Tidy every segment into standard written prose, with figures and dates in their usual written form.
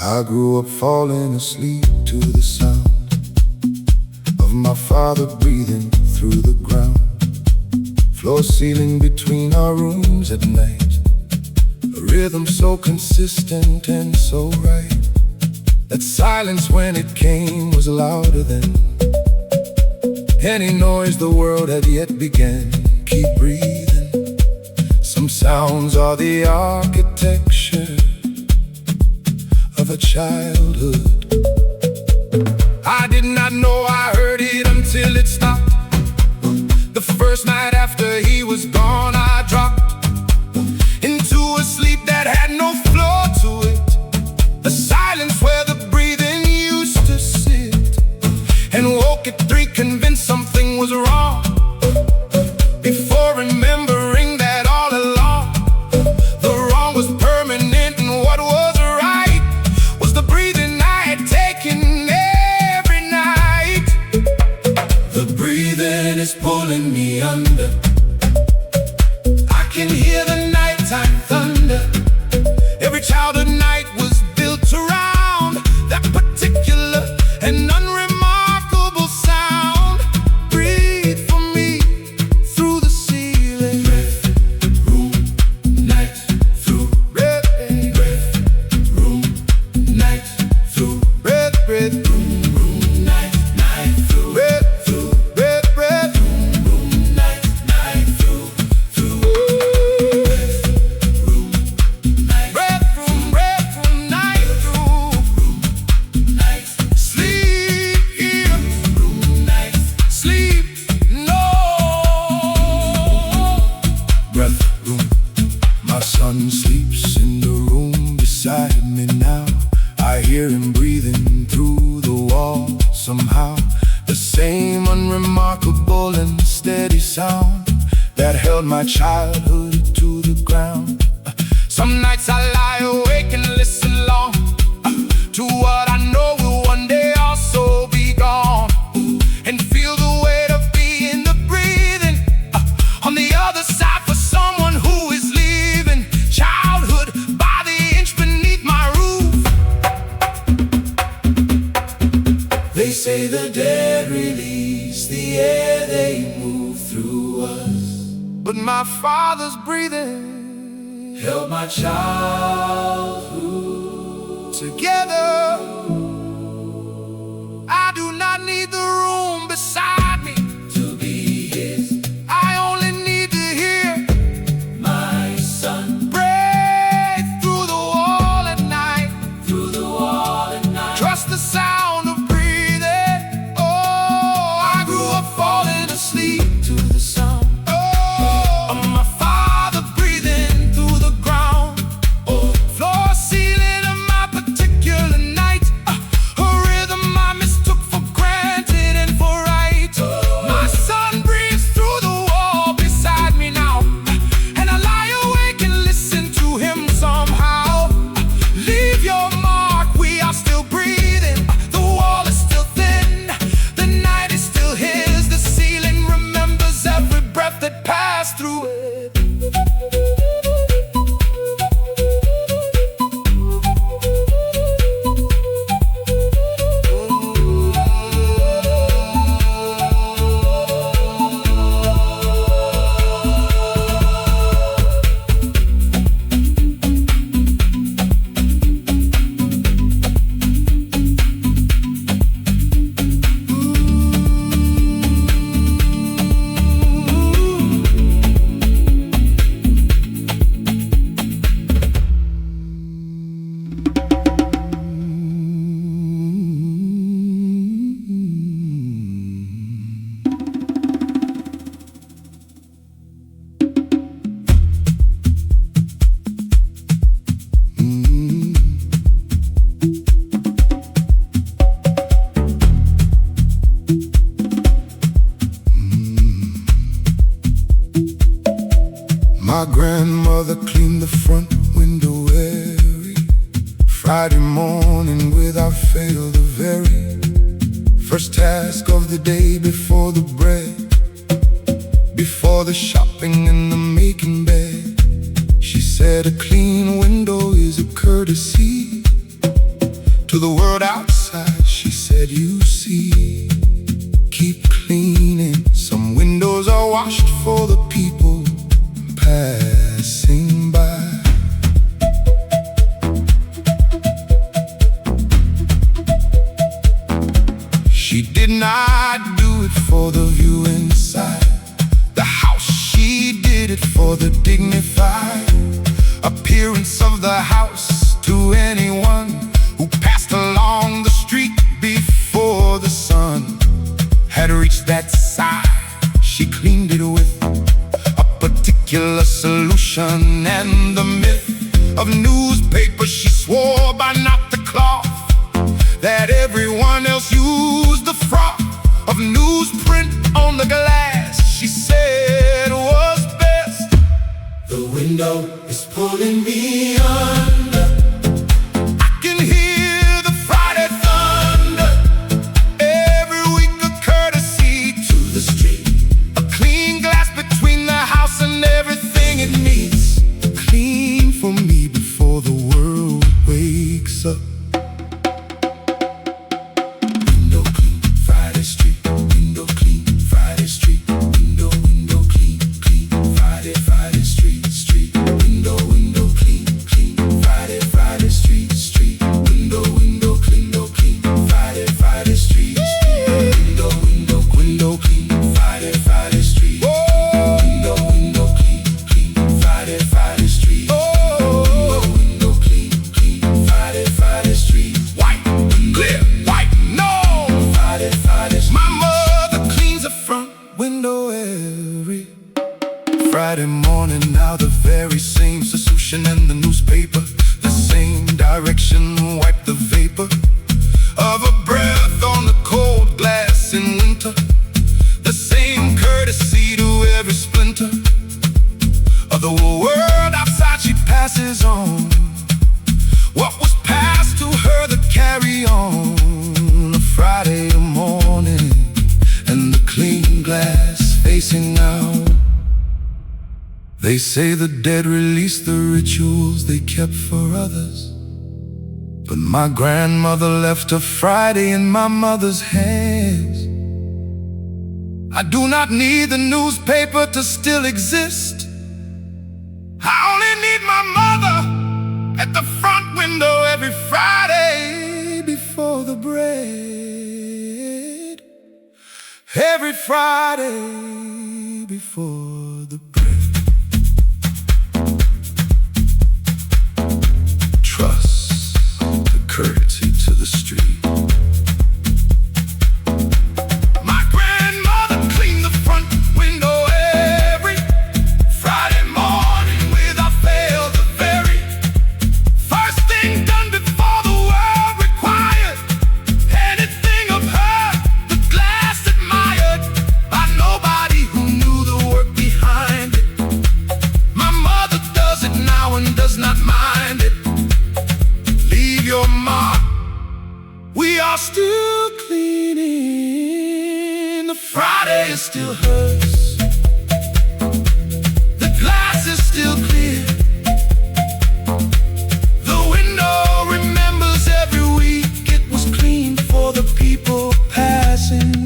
I grew up falling asleep to the sound of my father breathing through the ground. Floor ceiling between our rooms at night, a rhythm so consistent and so right, that silence when it came was louder than any noise the world had yet began. Keep breathing. Some sounds are the architecture of a childhood. I did not know I heard it until it stopped. The first night after he was gone, I dropped into a sleep that had no floor to it, a silence where the breathing used to sit, and woke at 3 convinced something was wrong, before remembering that all along the wrong was permanent and what was right was the breathing I had taken every night. The breathing is pulling me under. I can hear the nighttime thunder. Every childhood night was built around that particular and unremarkable sound. Breathe for me through the ceiling. Breath, room, night, through. Breath, room, night, through. Breath, room, night, night, through. Breath, through. Breath, room, night, night, through. Through. Breath, room, night, through. Night, sleep here. Room, night, sleep no. Breath, room. My son sleeps in the room beside me now. I hear him breathing through the wall somehow. The same unremarkable and steady sound that held my childhood to the ground. Some nights I lie awake and listen long to what I know will one day also be gone, and feel the weight of being the breathing on the other side for someone who is leaving childhood by the inch beneath my roof. They say the dead release the air they move through us, but my father's breathing held my childhood together. I do not need the room beside me to be his. I only need to hear my son breathe through the wall at night. Through the wall at night. Trust the sound of breathing. Oh, I grew up falling asleep to the sound of my father breathing through the ground. Floor ceiling of my particular night, a rhythm I mistook for granted and for right. My son breathes through the wall beside me now, and I lie awake and listen to him somehow. Leave your mark, we are still breathing. The wall is still thin, the night is still his. The ceiling remembers every breath that passed through it. My grandmother cleaned the front window every Friday morning without fail. The very first task of the day before the bread, before the shopping and the making bed. She said a clean window is a courtesy, To the world outside, she said, you see, keep cleaning. Some windows are washed for the people passing by. She did not do it for the view inside the house. She did it for the dignified appearance of the house to anyone who passed along the street before the sun had reached that side. She cleaned it with a particular solution, and the myth of newspaper she swore by, not the cloth that everyone else used. The froth of newsprint on the glass, she said, was best. The window is pulling me under. I can hear the Friday thunder. Every week a courtesy to the street. A clean glass between the house and everything it needs. Clean for me before the world wakes up. Friday morning, now the very same solution in the newspaper, the same direction, wipe the vapor of a breath on the cold glass in winter, the same courtesy to every splinter of the world outside. She passes on what was passed to her, the carry on. A Friday morning and the clean glass facing out. They say the dead release the rituals they kept for others, but my grandmother left a Friday in my mother's hands. I do not need the newspaper to still exist. I only need my mother at the front window every Friday before the bread. Every Friday before the bread. Courtesy to the street. My grandmother cleaned the front window every Friday morning without fail. The very first thing done before the world required anything of her. The glass admired by nobody who knew the work behind it. My mother does it now and does not mind it. Your mark, we are still cleaning. The Friday is still hers. The glass is still clear. The window remembers every week it was clean for the people passing.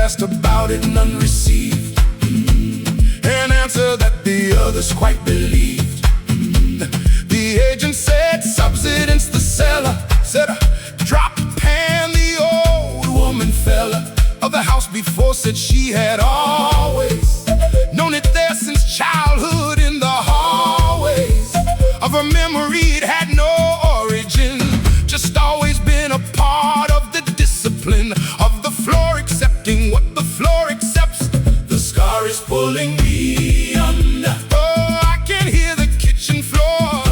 asked about it, none received an answer that the others quite believed. The agent said, subsidence the seller. Said, drop the pan, the old woman fella of the house before said she had always known it there since childhood. In the hallways of her memory, it had no origin, just always been a part of the discipline of the floor, accepting what the floor accepts. The scar is pulling me under. Oh, I can hear the kitchen floor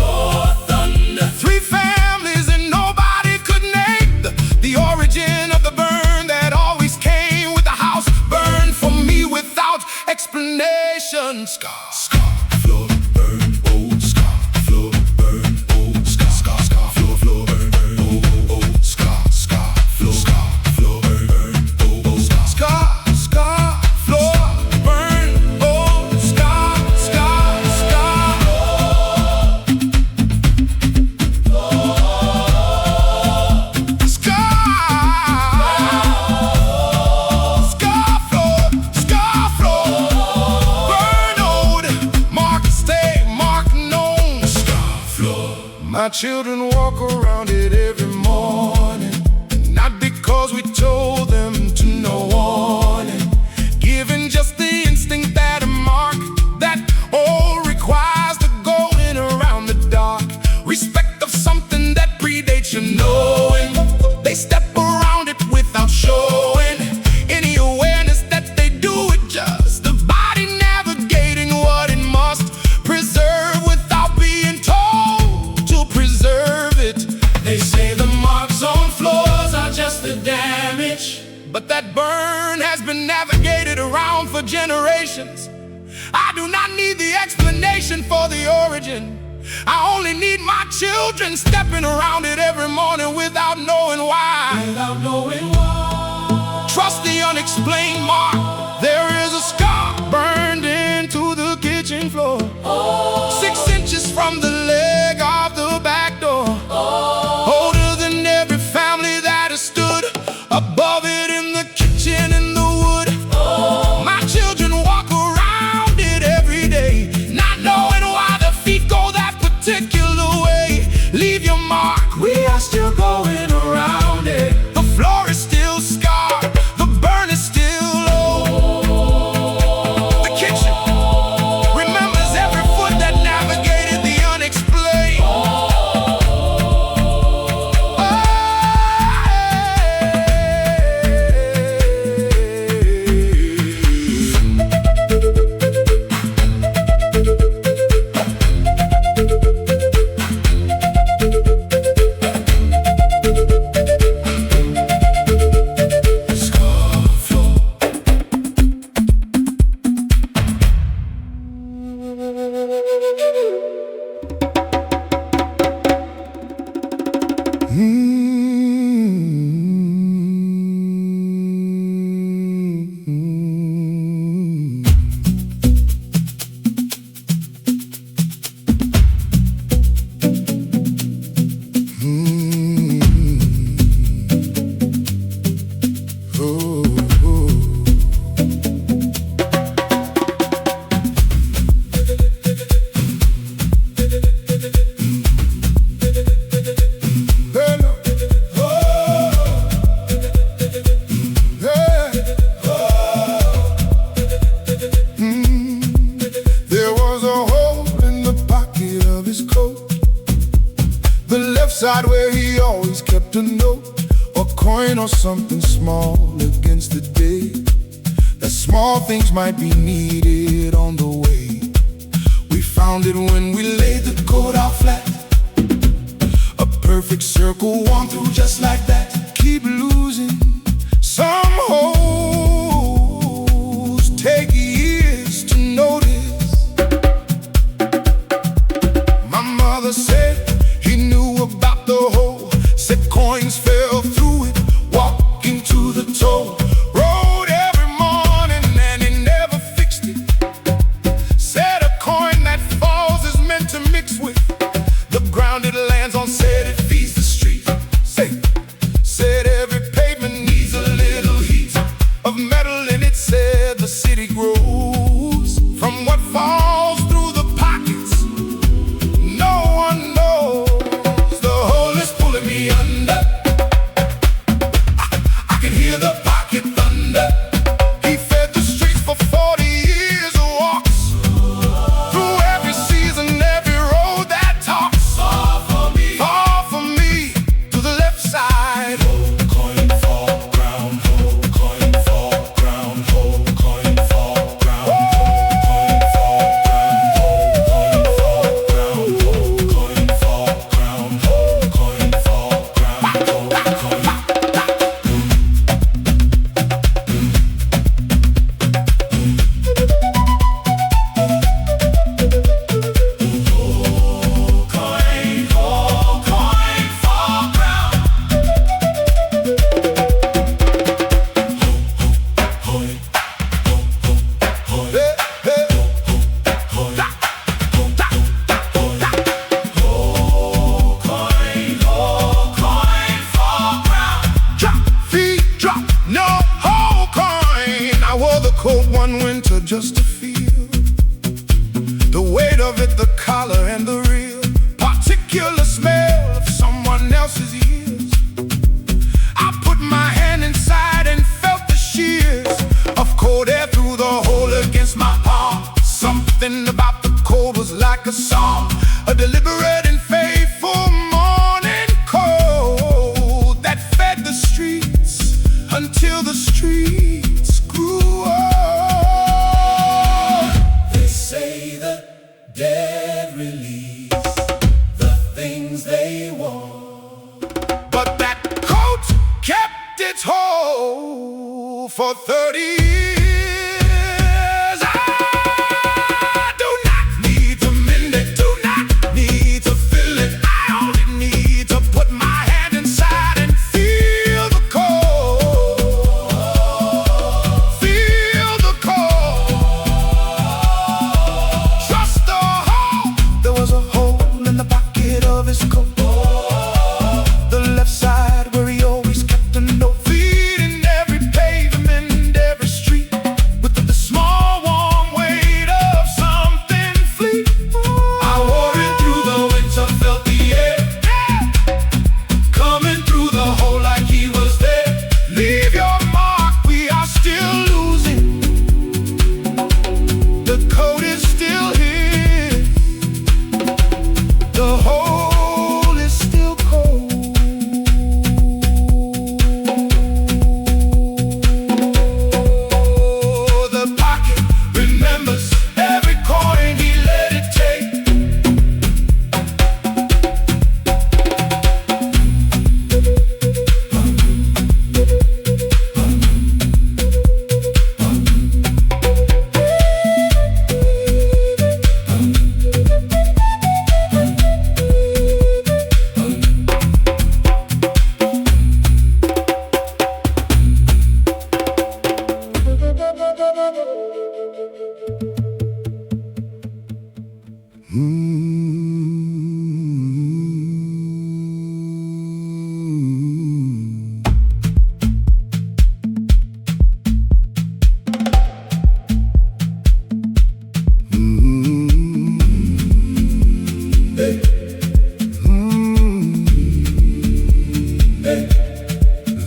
thunder. 3 families and nobody could name the origin of the burn that always came with the house burned for me without explanation. Scar, scar, floor, burn, old scar, floor, burn, old scar, scar, scar, floor, floor, burn, burn, old scar, scar, floor, scar, floor, burn, burn, old scar, scar, scar, floor, burn, old scar, scar, scar, scar, scar floor, burn old, mark stay, mark known, scar floor. My children walk around it every morning, not because we told them to, no warning, given just the instinct that a mark that all requires to go in around the dark. Respect of something that predates your knowing. They step around it without showing any awareness that they do it just. The body navigating what it must preserve without being told to preserve it. They say the marks on floors are just the damage, but that burn has been navigated around for generations. I do not need the explanation for the origin. I only need my children stepping around it every morning without knowing why. Without knowing why. Trust the unexplained mark. There is a scar burned into the kitchen floor. 6 inches from the leg of the back door. Older than every family that has stood above it in the kitchen in the wood. My children walk around it every day, not knowing why the feet go that particular way. Leave your mark, we are still going around it. The floor is still scarred, the burn is still low. The kitchen remembers every foot that navigated the unexplained. Side where he always kept a note or coin or something small against the day. That small things might be needed on the way. We found it when we laid the coat out flat. A perfect circle worn through just like that. Keep losing some holes, take years to notice. My mother said he knew about the hole, said coins fell through it, walking to the toll road every morning, and he never fixed it. from what falls through the pockets. No one knows. The hole is pulling me under. I can hear the pocket thunder. He fed the streets for 40 years of walks, through every season, every road that talks. Fall for me, to the left side. Whole coin fall ground, whole coin fall ground, whole coin fall ground, whole coin fall ground, whole coin fall ground, whole coin fall ground, whole coin. Cold one winter just to feel the weight of it, the collar and the real particular smell of someone else's ears. I put my hand inside and felt the shears of cold air through the hole against my palm. Something about the cold was like a song, a deliberate and faithful morning cold that fed the streets until the streets grew old. Dead release the things they want, but that coat kept its hold for 30 years. I do not need to mend it, do not need to fill it. I only need to put my hand inside and feel the cold. Feel the cold. Trust the there was a hole in the pocket of his coat, the left side where he always kept a note. Feet in every pavement, every street, with the small warm weight of something fleet. I wore it through the winter, felt the air coming through the hole like he was there. Leave your mark, we are still losing. The coat is still here. The hole is still cold. The pocket remembers every coin he let it take.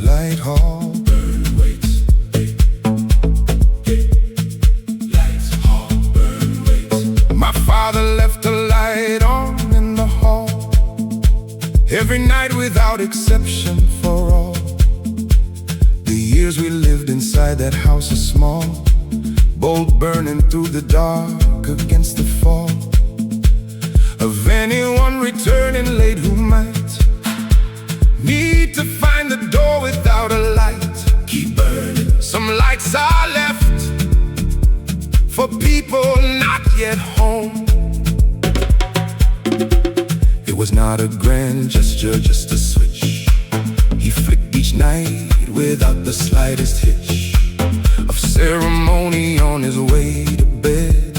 Light hall, burn weights. Light hall, burn weights. My father left a light on in the hall every night without exception for all. The years we lived inside that house are small, bold burning through the dark against the fall of anyone returning late who might need to find the door without a light. Keep burning. Some lights are left for people not yet home. It was not a grand gesture, just a switch he flicked each night without the slightest hitch of ceremony on his way to bed.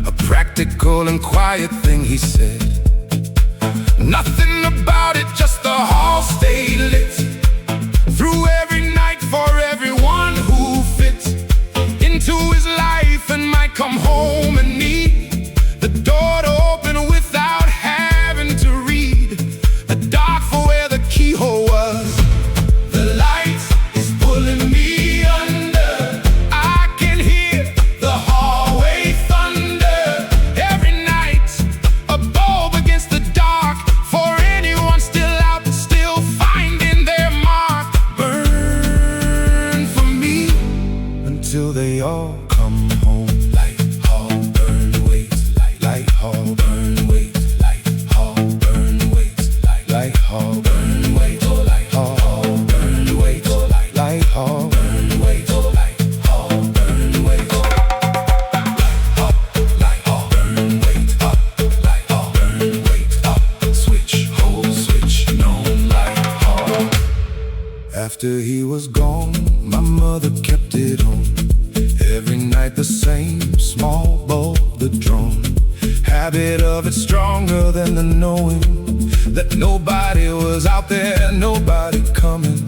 A practical and quiet thing he said. Nothing about it, just the hall stayed lit through every night for everyone who fit into his life and might come home. home in need, the door to open without having to read, a dark for where the keyhole was. The light is pulling me under. I can hear the hallway thunder. Every night, a bulb against the dark, for anyone still out, still finding their mark. Burn for me until they all come home. Light, hall, burn, wait. Light, hall, burn, wait. Light, hall, burn, wait. Light, hall, burn, wait. Light, hall, burn, wait. Light, hall, burn, wait. Light, hall, burn, wait. Light, hall, burn, wait. Up, light, hall, burn, wait. Up, switch, hold, switch, no light, hall. After he was gone, my mother kept it on. Every night the same small bulb, the drone. Habit of it stronger than the knowing that nobody was out there, nobody coming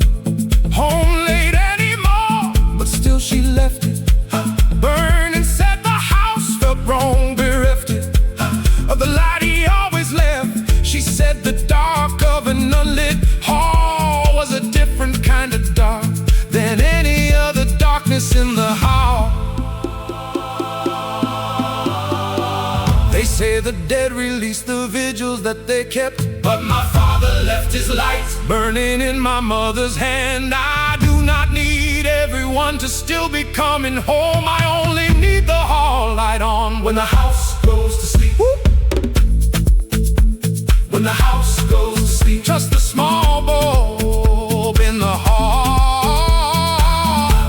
home late anymore. But still she left it burning, said the house felt wrong, bereft it of the light he always left. She said the dark of an unlit hall was a different kind of dark than any other darkness in the hall. They say the dead release the vigils that they kept, but my father left his light burning in my mother's hand. I do not need everyone to still be coming home. I only need the hall light on when the house goes to sleep. When the house goes to sleep, just a small bulb in the hall.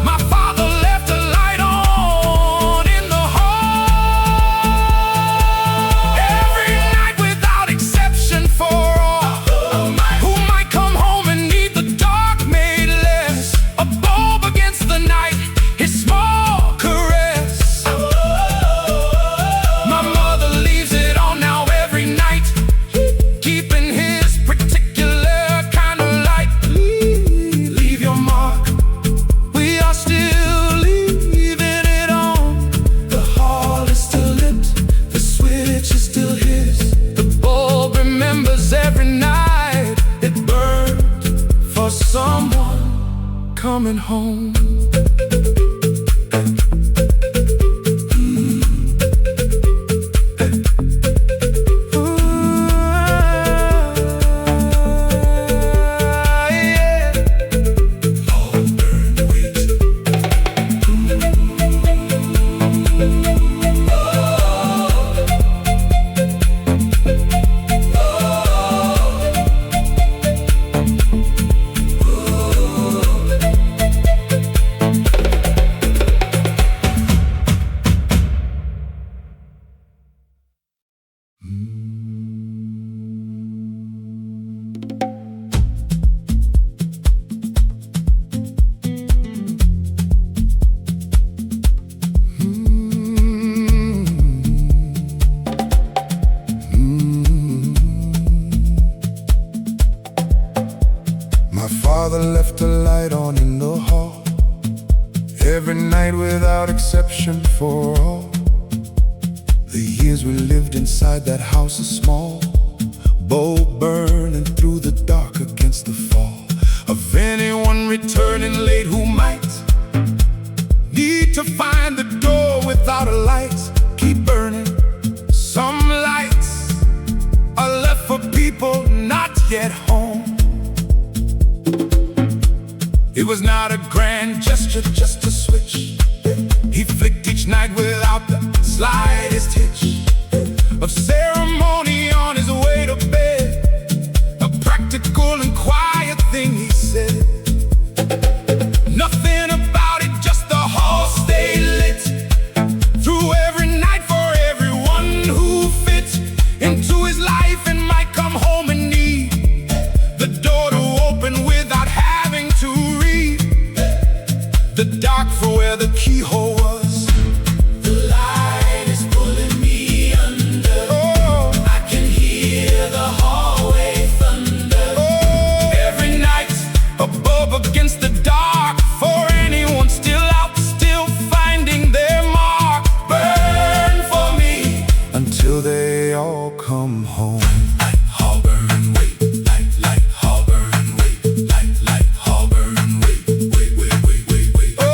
My father left a light on in the hall. Every night without exception, for all who might come home and need the dark made less. A bulb against the night, his small caress. My mother leaves it on now every night, keeping his particular kind of light. Leave your mark, we are still leaving it on. The hall is still lit, the switch is still his. The bulb remembers every night it burned for someone coming home. My father left a light on in the hall, every night without exception, for all the years we lived inside that house, a small bulb burning through the dark against the fall of anyone returning late who might need to find the door without a light. Keep burning. Some lights are left for people not yet home. It was not a grand gesture, just a switch he flicked each night without the slightest hitch of ceremony on his way to bed. A practical and quiet thing he said. Nothing about it, just the hall stay lit through every night for everyone who fit into his life and might come home and need the door to open without having to read the dark for where the keyhole was. The light is pulling me under. Oh, come home. Light, harbor and wait. Light, harbor and wait. Light, harbor and wait. Wait. Oh,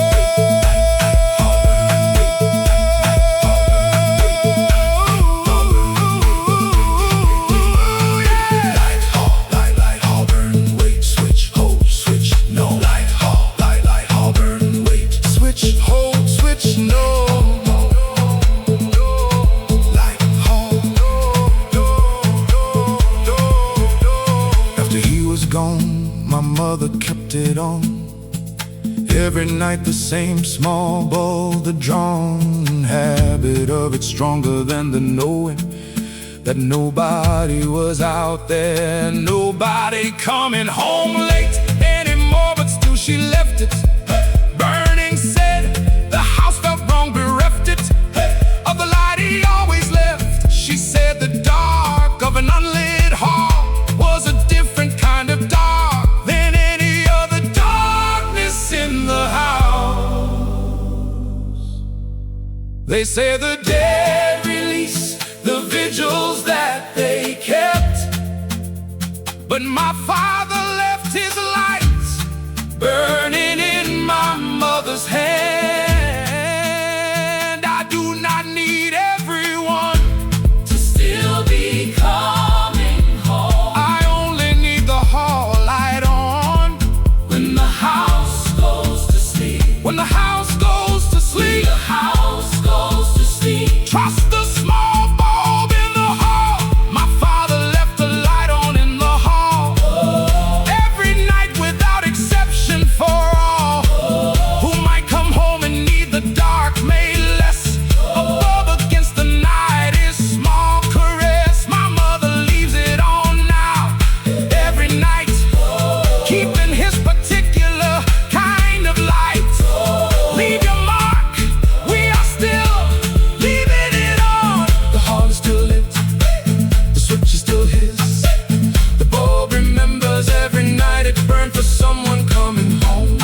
light, harbor and wait. Switch, hold, switch, no. Light, harbor and wait. Switch, hold, switch, no. My mother kept it on. Every night the same small boulder drawn. Habit of it stronger than the knowing that nobody was out there. Nobody coming home late anymore, but still she left it burning. Said the house felt wrong, bereft it of the light he always left. She said the dark of an unlit hall was a different kind of dark. They say the dead release the vigils that they kept, but my father left his lights burning in my mother's hand. I do not need everyone to still be coming home. I only need the hall light on when the house goes to sleep. When the house goes to sleep. The house goes to sleep. Trust the small bulb in the hall. My father left a light on in the hall. Every night without exception for all who might come home and need the dark made less. Above against the night is small caress. My mother leaves it on now every night, keeping his particular kind of light. Leave your mark, we are still leaving it on. The hall is still lit, the switch is still his. The bulb remembers every night it burned for someone coming home.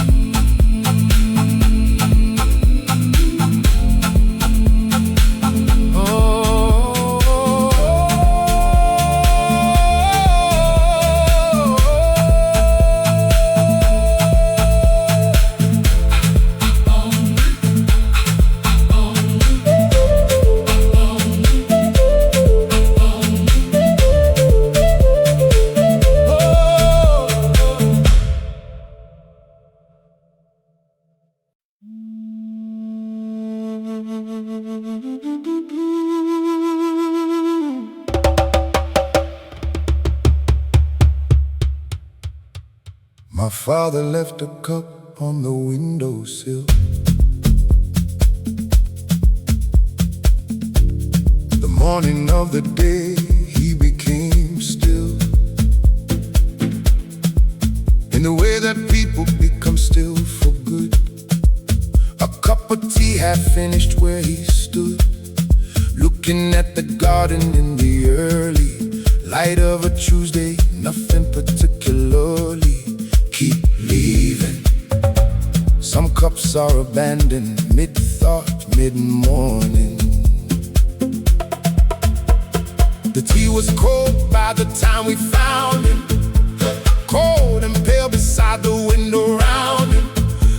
My father left a cup on the windowsill. The morning of the day he became still, in the way that people become still for good. A cup of tea half finished where he stood, looking at the garden in the early light of a Tuesday. Nothing particularly keep leaving. Some cups are abandoned mid-thought, mid-morning. The tea was cold by the time we found him, cold and pale beside the window round him.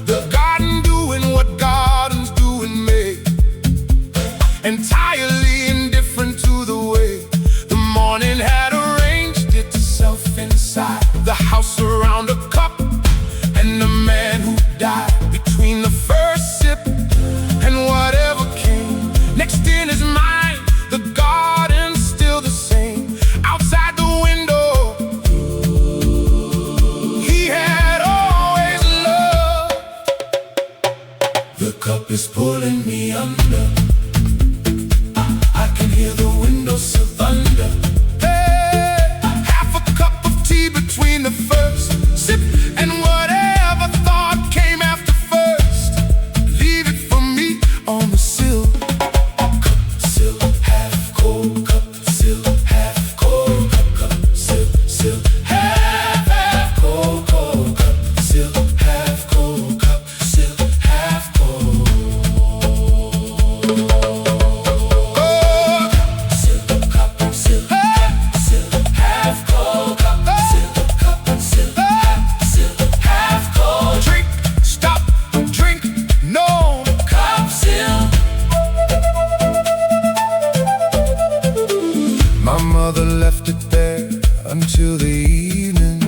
The garden doing what gardens do in May, entirely indifferent to the way the morning had arranged itself inside the house around a cup and the man who died between the first sip and whatever came next in his mind. The garden's still the same outside the window. He had always loved. The cup is pulling me under. I can hear the windowsill thunder. Hey, half a cup of tea between the first mother left it there until the evening.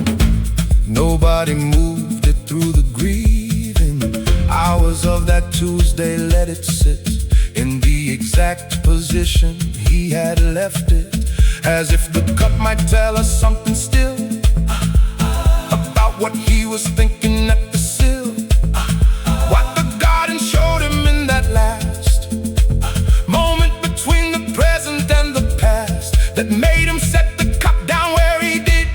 Nobody moved it through the grieving hours of that Tuesday. Let it sit in the exact position he had left it, as if the cup might tell us something still about what he was thinking at the sill. What the garden showed him in that last moment between the present and the past, that made him set the cup down where he did.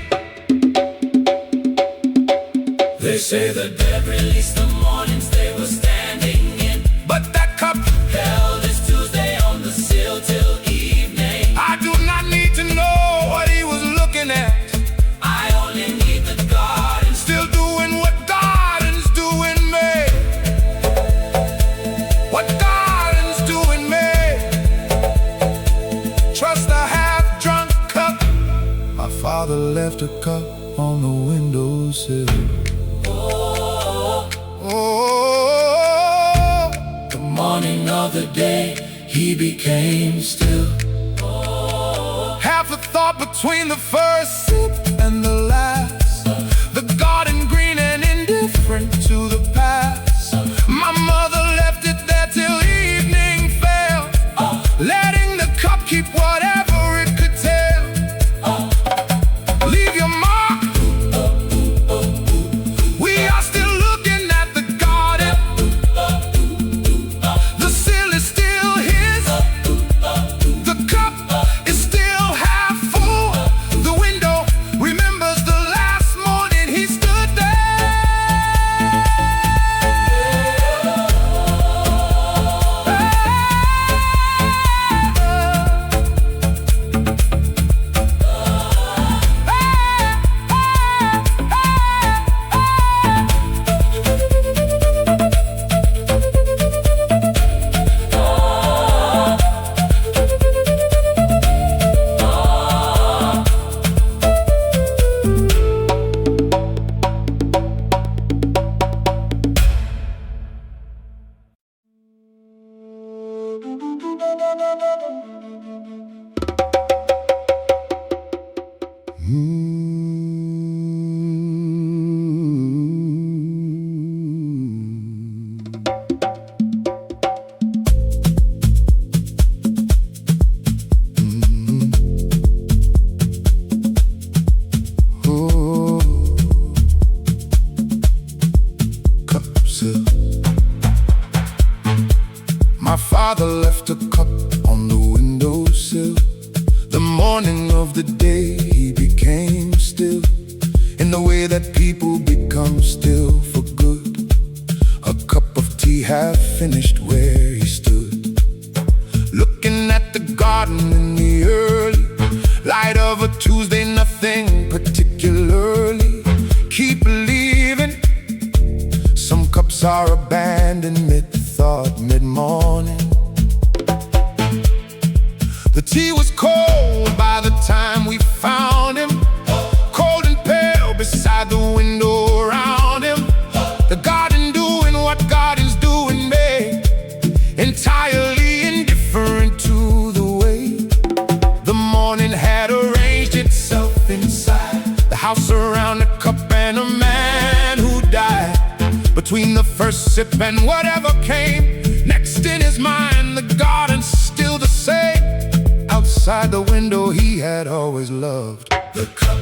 They say the dead released the mornings they were standing in, but that cup held his Tuesday on the sill till evening. I do not need to know what he was looking at. I only need the garden Still doing what gardens do in May. What gardens do in May. Trust the half-drunk cup. My father left a cup on the windowsill. Oh, the morning of the day he became still. half a thought between the first sip and the last. The garden green and indifferent to the past. My mother left it there till evening fell, letting the cup keep whatever it could tell. Leave your mark. We are still looking at the garden. The sill is still his. The cup is still half full. The window remembers the last morning he stood there. My father left a cup on the windowsill. The morning of the day he became still, in the way that people become still for good. A cup of tea half finished where he stood, looking at the garden in the early light of a Tuesday. Nothing particularly. Keep believing. Some cups are abandoned mid-thought, mid-morning. The tea was cold by the time we found him, cold and pale beside the window around him. The garden doing what gardens do in May, entirely indifferent to the way the morning had arranged itself inside the house around a cup and a man who died between the first sip and whatever came next in his mind. The garden's still the same. Outside the window he had always loved. The cup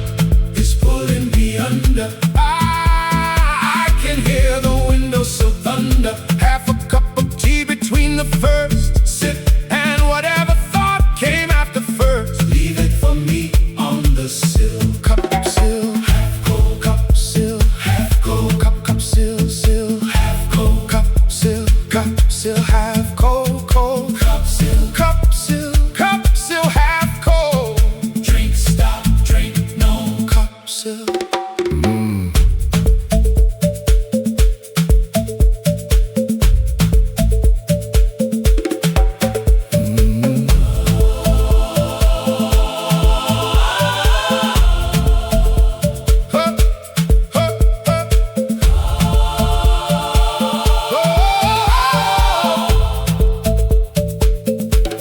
is pulling me under. I can hear the windowsill thunder. Half a cup of tea between the first sip and whatever thought came after first. Leave it for me on the sill. Cup, sill, Half cold, cup, sill, half cold, cup, sill, sill, half cold, cup, sill, half cold, cold. cup sill. Cup, sill, half cold. Drink, stop, drink, no. Cup, sill.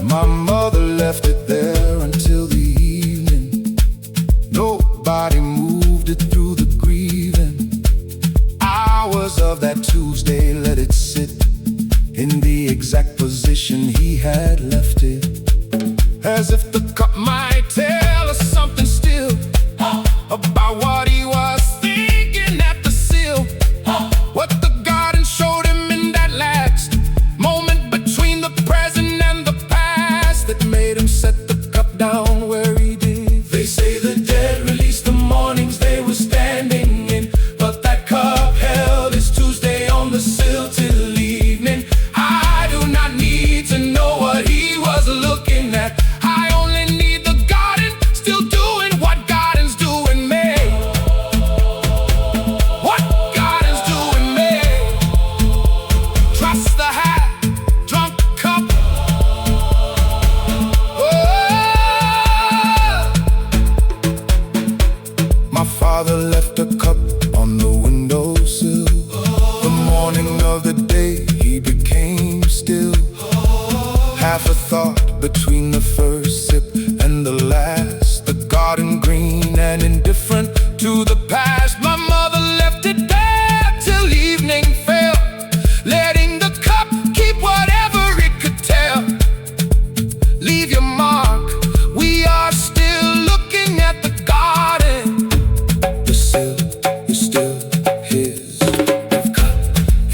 My mother left it there until the evening. as if the cup might tell us something still about what he was thinking at the seal. What the garden showed him in that last moment between the present and the past that made him set the cup down where he did. They say the dead release the mornings they were standing in, but that cup held his Tuesday on the sill till evening. I do not need to know what he was looking at. I only need the garden still doing what gardens do in me. What gardens do in me. Trust the hat, drunk cup. Oh. My father left a cup on the windowsill. The morning of the day he became still. Half a thought between the first sip and the last. The garden green and indifferent to the past. My mother left it there till evening fell, letting the cup keep whatever it could tell. Leave your mark, we are still looking at the garden. The sill is still his. The cup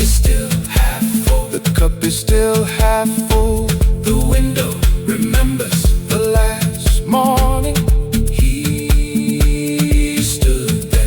is still half full. The cup is still half full. The window remembers the last morning he stood there.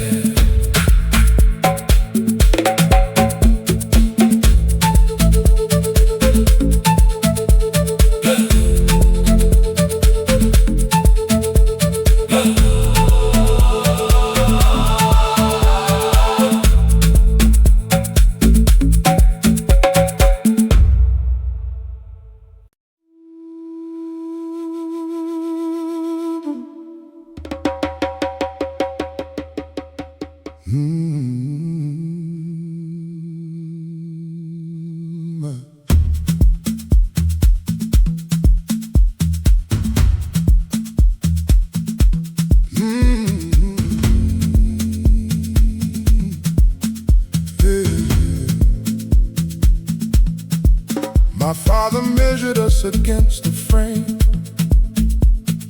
My father measured us against the frame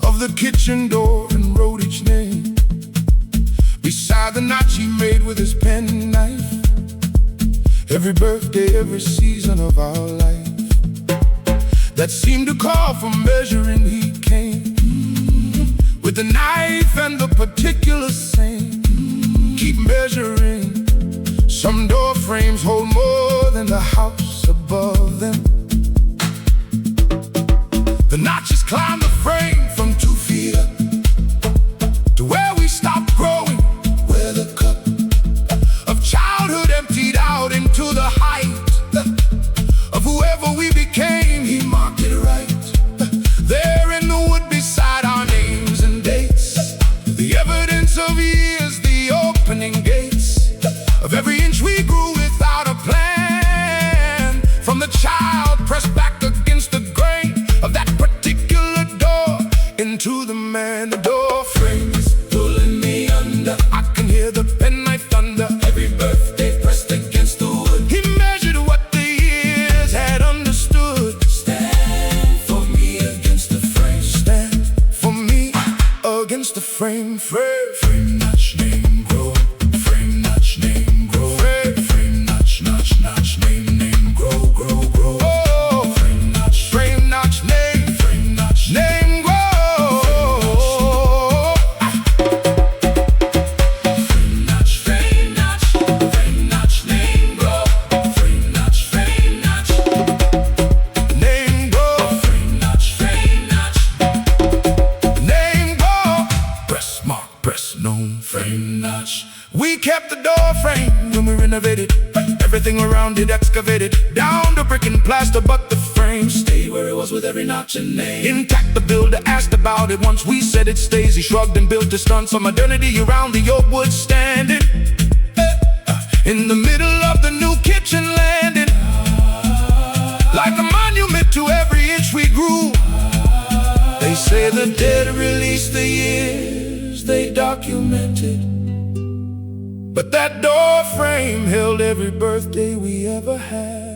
of the kitchen door and wrote each name beside the notch he made with his pen and knife. Every birthday, every season of our life that seemed to call for measuring, he came with the knife and the particular same. Keep measuring. Some door frames hold more than the house above them. The notches climb the frame from 2 feet up to where we stopped growing, where the cup of childhood emptied out into the height of whoever we became. He marked it right there in the wood beside our names and dates, the evidence of years, the opening gates of every inch we grew without a plan. From the child pressed back against the grain of that particular door into the man. The door frame is pulling me under. I can hear the penknife thunder. Every birthday pressed against the wood. He measured what the years had understood. Stand for me against the frame. Stand for me against the frame. Frame notch, name grow. Frame notch, name grow. Frame notch, notch, notch, name grow, grow, grow. Oh, frame notch, name grow. Frame notch, name grow. Frame notch, name grow. Name grow. Press mark, press known. Frame notch. We kept the door frame when we renovated. Everything around it excavated down to brick and plaster, but the frame stayed where it was with every notch and name intact. The builder asked about it once we said it stays. He shrugged and built a stunt on modernity around the oak wood standing in the middle of the new kitchen landing, like a monument to every inch we grew. They say the dead release the years they documented, but that door frame held every birthday we ever had.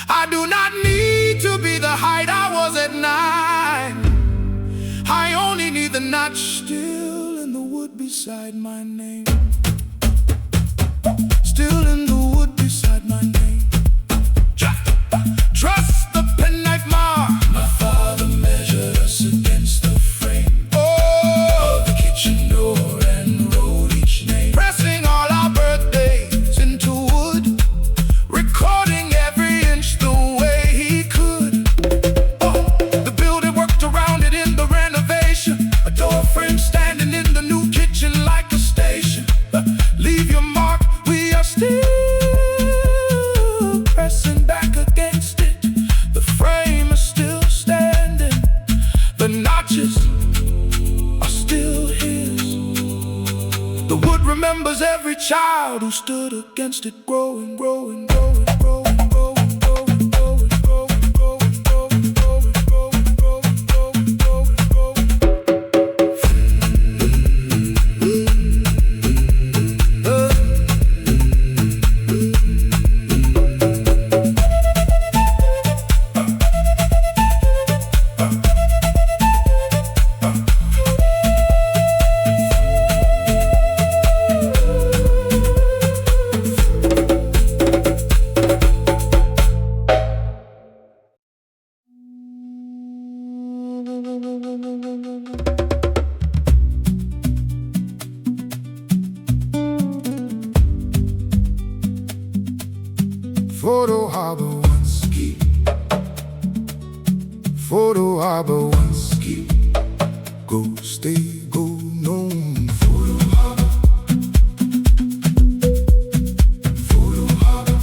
I do not need to be the height I was at 9. match still in the wood beside my name. Still in the wood beside my name. Trust the penknife mark. My father measured us against the frame of the kitchen door and wrote each name. Pressing all our birthdays into wood, recording every inch the way he could. The builder worked around it in the renovation. A door frame standing in the new kitchen like a station. Leave your mark, we are still pressing back against it. The frame is still standing, the notches are still his. The wood remembers every child who stood against it, growing, growing, growing, growing, growing, growing, growing, growing, growing, growing, growing, growing, growing, growing, growing, Photo harbor once ski. Photo harbor once ski. Go stay, go known. Photo harbor. Photo harbor.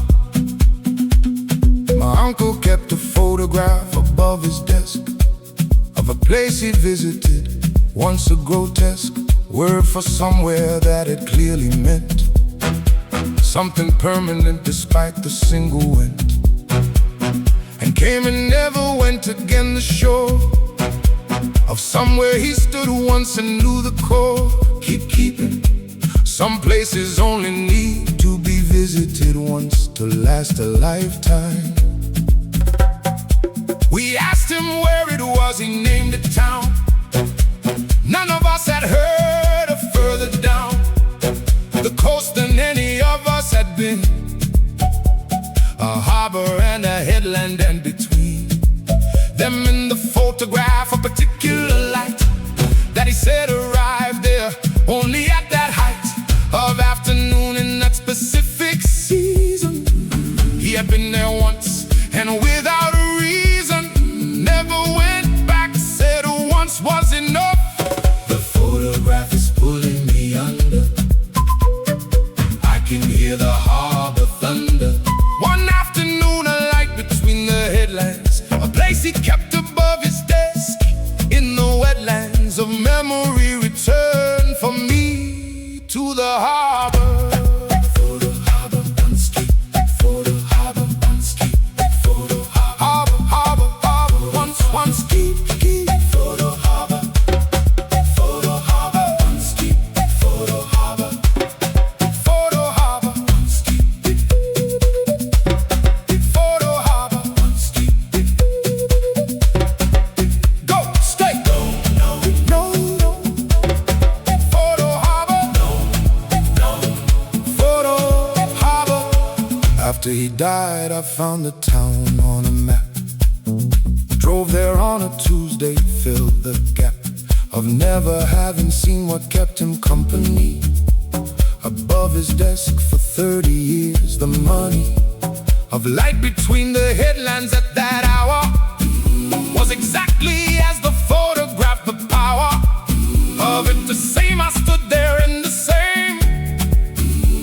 My uncle kept a photograph above his desk of a place he visited, once a grotesque word for somewhere that it clearly meant something permanent despite the single wind. And came and never went again, the shore of somewhere he stood once and knew the core. Keep keeping. Some places only need to be visited once to last a lifetime. We asked him where it was, he named a town. None of us had heard of further down the coast than any of us had been. A harbor and a headland, and between them in the photograph a particular light that he said arrived there only at that height of afternoon in that specific season. He had been there once and without a reason, never went back, said once was enough. The photograph is pulling me under. I can hear the harbor thunder. One afternoon, a light between the headlands, a place he kept above his desk in the wetlands of memory returned for me to the harbor. Photo harbor once ski. Photo harbor once ski. Photo harbor. Harbor, harbor, once ski. Photo harbor. Photo harbor once ski. Photo harbor. Photo harbor, Once ski. photo harbor. Once ski. Go, stay. No, no, No, no. Photo harbor. no. Photo harbor. After he died, I found the town on a map. Drove there on a Tuesday, filled the gap of never having seen what kept him company. Above his desk for 30 years, the money of light between the headlands at that hour was exactly as the photograph, the power of it the same. I stood there in the same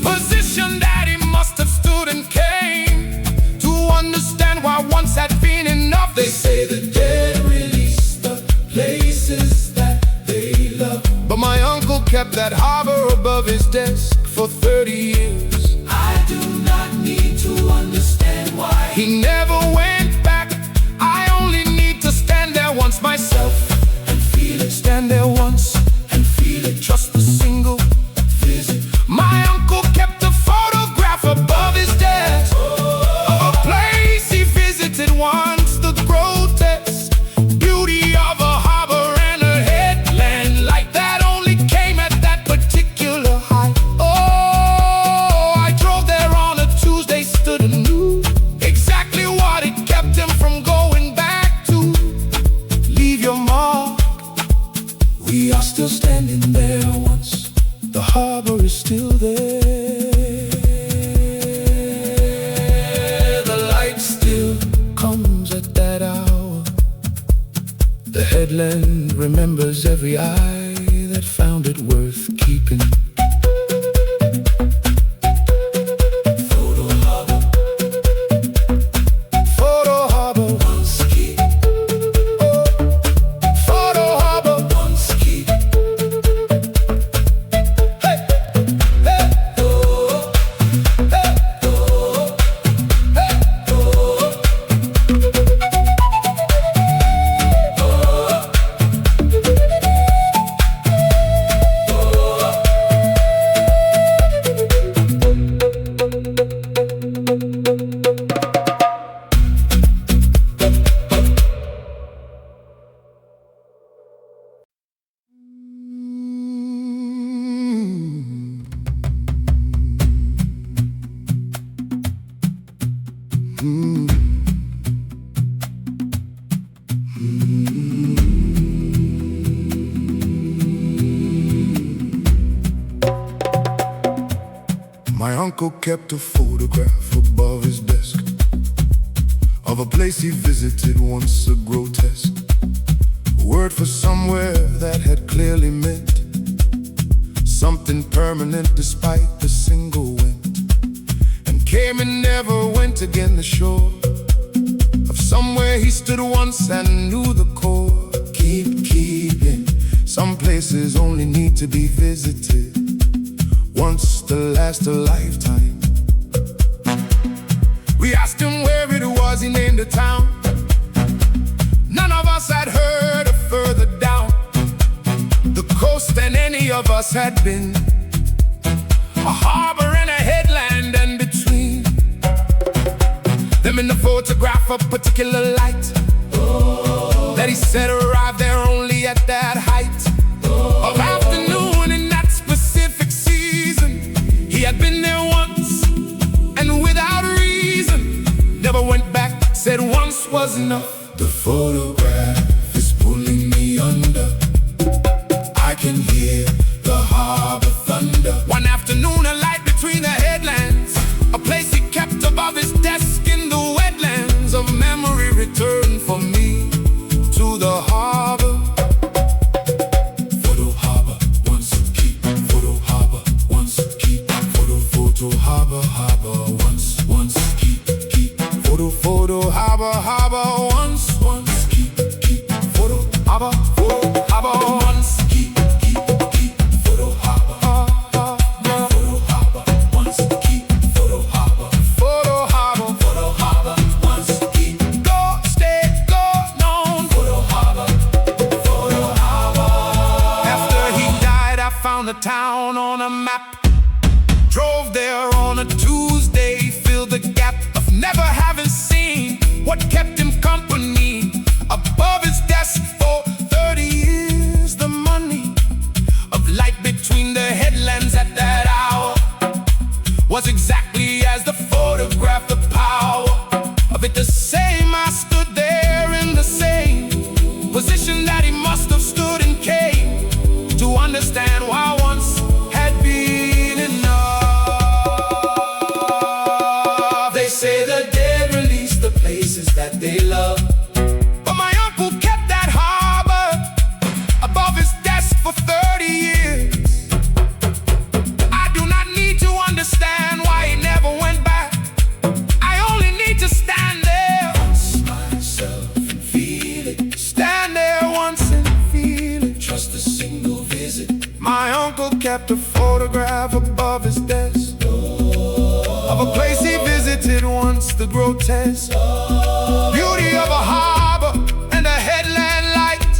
position that he must have stood and came to understand why once had been enough. They say the dead release the places that they love. But my uncle kept that harbor above his desk for 30 years. I do not need to understand why. He never went back. I only need to stand there once myself And feel it, stand there once and feel it. just a single Visit. my uncle kept a photograph above his desk of a place he visited once, the grotesque beauty of a harbor and a headland like that. still standing there once. The harbor is still there. The light still Comes at that hour. The headland remembers every eye that found it worth keeping. Photo harbor, Photo harbor, once keep. Photo harbor. Once keep. Hey, hey, Oh, hey, oh, hey. oh. My uncle kept a photograph above his desk of a place he visited once, a grotesque word for somewhere that had clearly meant something permanent despite the single wind, and came and never went again. The shore of somewhere he stood once and knew the core. Keeping. Some places only need to be visited once to last a lifetime. We asked him where it was, he named a town. None of us had heard of further down the coast than any of us had been. A harbor and a headland, and between them in the photograph a particular light that he said arrived there only at that height of afternoon in that specific season. He had been there once and without reason never went back, said once was enough. The photograph is pulling me under. I can hear the harbor thunder. One afternoon, a light between the headlands, a place he kept above his desk in the wetlands of memory, returned for me to the harbor. Photo harbor, once keep. Photo harbor, once keep. Photo harbor, harbor, once keep. Photo harbor, once keep. photo harbor, once Keep. Photo harbor, photo harbor, once keep. Photo harbor, once keep. go, stay, go, known. Photo harbor. After he died, I found the town on a map. Drove there on a Tuesday, filled the gap of never having seen what kept him company above his desk for 30 years. The money of light between the headlands at that hour was exactly as the photograph. The power of it the same. I stood there in the same position that he must have stood and came to understand why once had been enough. They say the dead release the places that they love. But my uncle kept that harbor above his desk for 30 years. I do not need to understand why he never went back. I only need to stand there, Myself and feel it. stand there once and feel it. Just a single visit. My uncle kept a photograph above his desk of a place he visited once, the grotesque beauty of a harbor and a headland light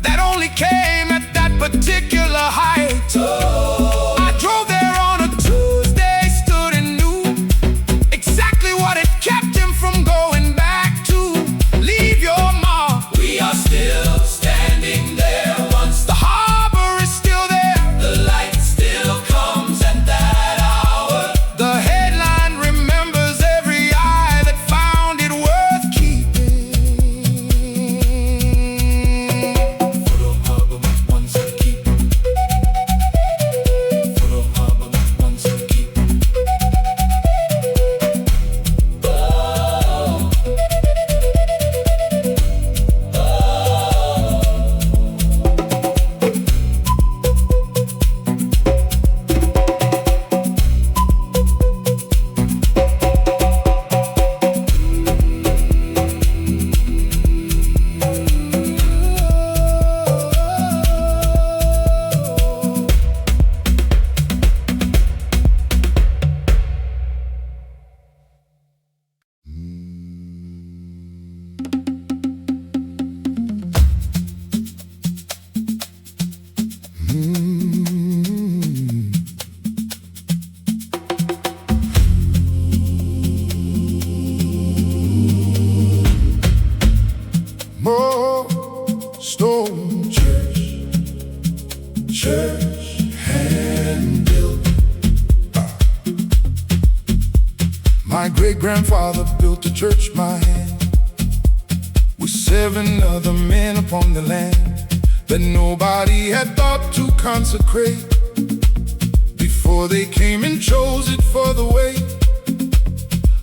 that only came at that particular height. I drove there on a Tuesday, stood and knew exactly what had kept him from going back to. Leave your mark. We are still standing there once. The harbor is still there. The light still comes at that hour. The headline remembers every eye that found it worth keeping. stone church, church hand built. My great-grandfather built a church by hand, with 7 other men upon the land that nobody had thought to consecrate. Before they came and chose it for the weight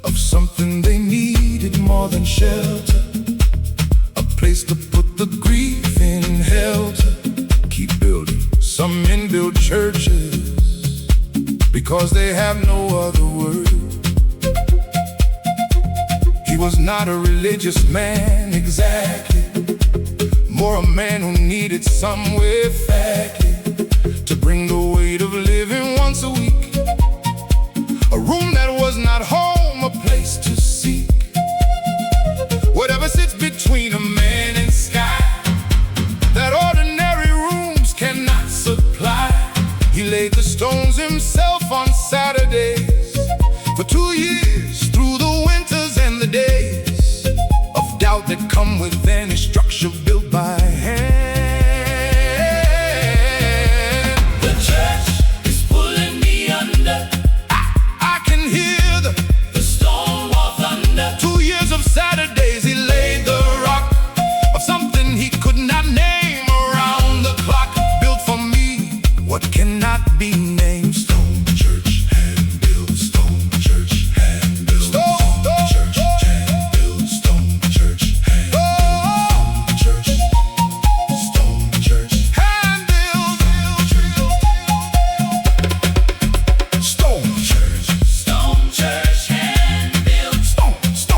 of something they needed more than shelter, a place to put the grief in hell to keep building. Some men build churches because they have no other word. He was not a religious man exactly, more a man who needed somewhere fatly to bring the weight of living once a week. A room that was not home, a place to seek whatever sits between a man and sky, that ordinary rooms cannot supply. He laid the stones himself on Saturdays for 2 years, through the winters and the days of doubt that come with any structure built by hand. The church is pulling me under. I can hear the stone wall thunder. 2 years of Saturdays he laid the rock of something he could not name around the clock. Built for me what cannot be named. Stone church hand built, stone church hand built, stone church hand built, stone church hand built, stone church hand built, stone church, Stone church hand built. stone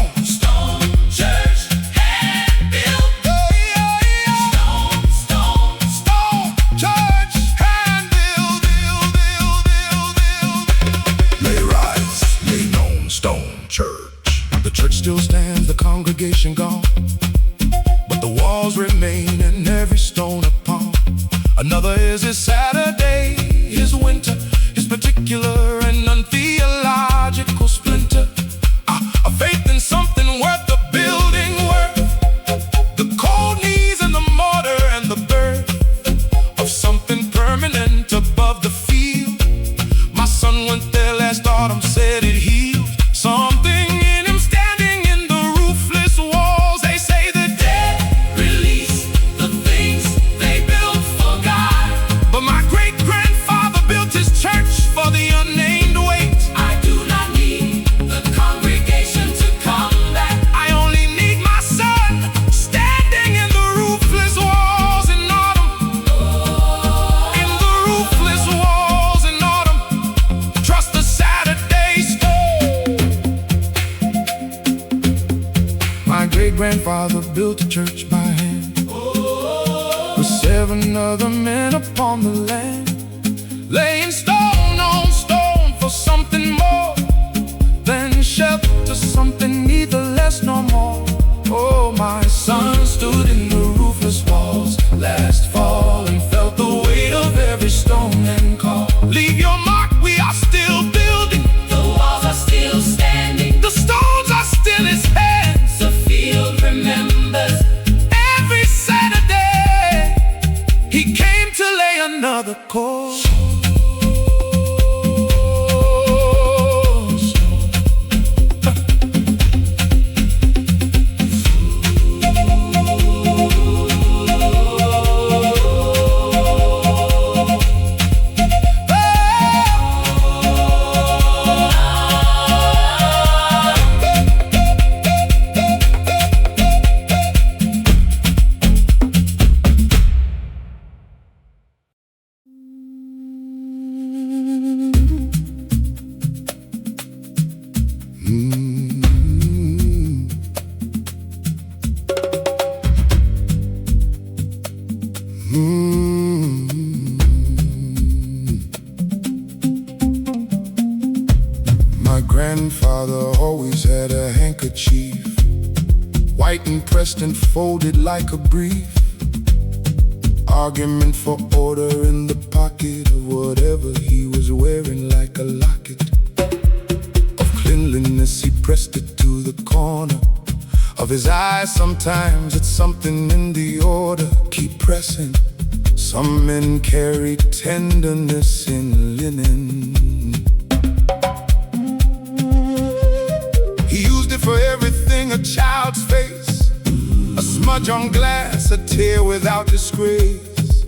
Church hand built. stone church hand built. Lay rise, lay known, stone church. The church still stands, the congregation gone, but the walls remain and every stone upon. Another is his Saturday, his winter, his particular and untheological splinter. A faith in something worth the building worth, the cold knees and the mortar and the birth of something permanent above the field. My son went there last autumn, said it healed something in him standing in the roofless walls. They say the dead Release the things they built for God. but my great-grandfather built his church for the unnamed weight. I do not need the congregation to come back. I only need my son standing in the roofless walls in autumn. In the roofless walls in autumn. Trust the Saturday stone. My great-grandfather built a church by hand, with 7 other men upon the land, laying stone on stone for something more than shelter, something neither less nor more. Oh, my son stood in the roofless walls last fall and felt the weight of every stone and called, leave your mark, we are still building. The walls are still standing. The stones are still his hands. The field remembers. Every Saturday he came to lay another course. My grandfather always had a handkerchief, white and pressed and folded like a brief. Argument for order in the pocket of whatever he was wearing, like a locket of cleanliness. He pressed it to the corner of his eyes. Sometimes it's something in the order. Keep pressing. Some men carry tenderness in linen. He used it for everything: a child's face, a smudge on glass, a tear without disgrace.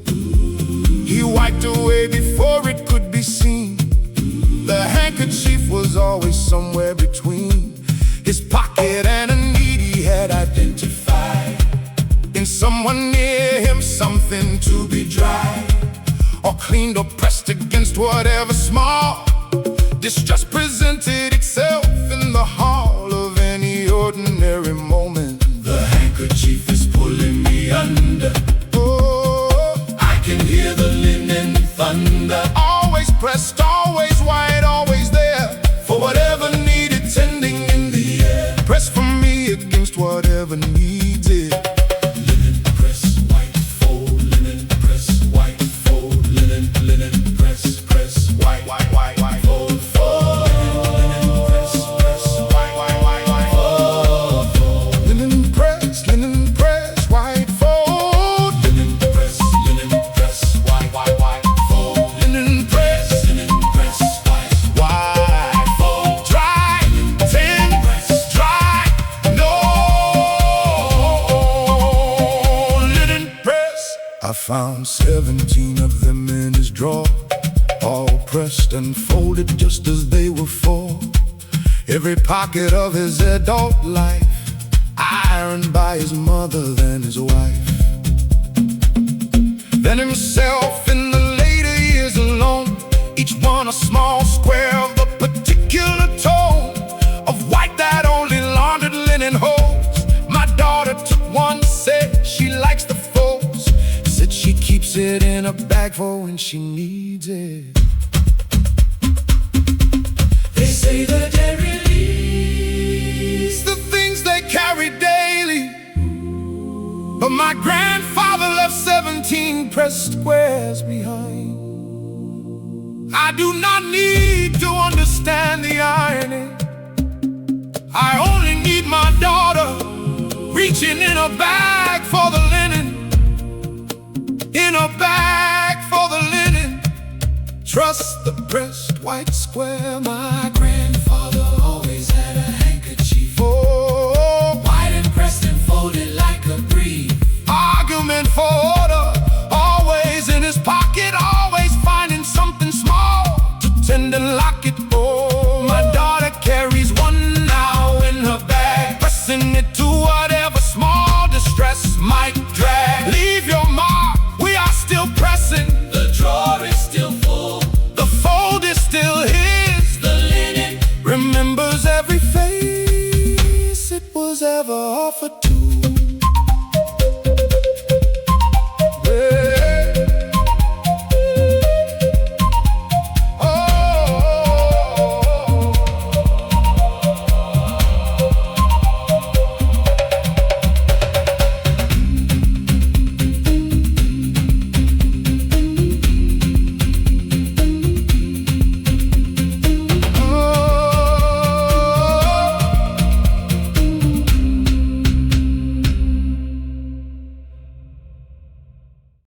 He wiped away before it could be seen. The handkerchief was always somewhere between his pocket and a need he had identified. In someone near him, something to be dried or cleaned or pressed against whatever small distress presented itself in the hall of any ordinary moment. The handkerchief is pulling me under. Oh, I can hear the linen thunder. always pressed, always white, always there For whatever needed tending in the air. press for me against whatever needs it. Linen press, white fold. Linen press, white fold. Linen press, white fold. Linen press, white fold. Linen press, white fold. Linen press, white fold. Linen press, white white fold. Dry, thin, dry, no. Linen press. I found 17 of them in his drawer, all pressed and folded just as they were for every pocket of his adult life, ironed by his mother, then his wife, then himself in the later years alone. Each one a small square of a particular tone of white that only laundered linen holds. My daughter took one, said she likes the folds, said she keeps it in a bag for when she needs it. They say the dead release The things they carry daily, but my grandfather left 17 pressed squares behind. I do not need to understand the irony. I only need my daughter reaching in a bag for the linen, in a bag for the linen. Trust the pressed white square, my grandfather.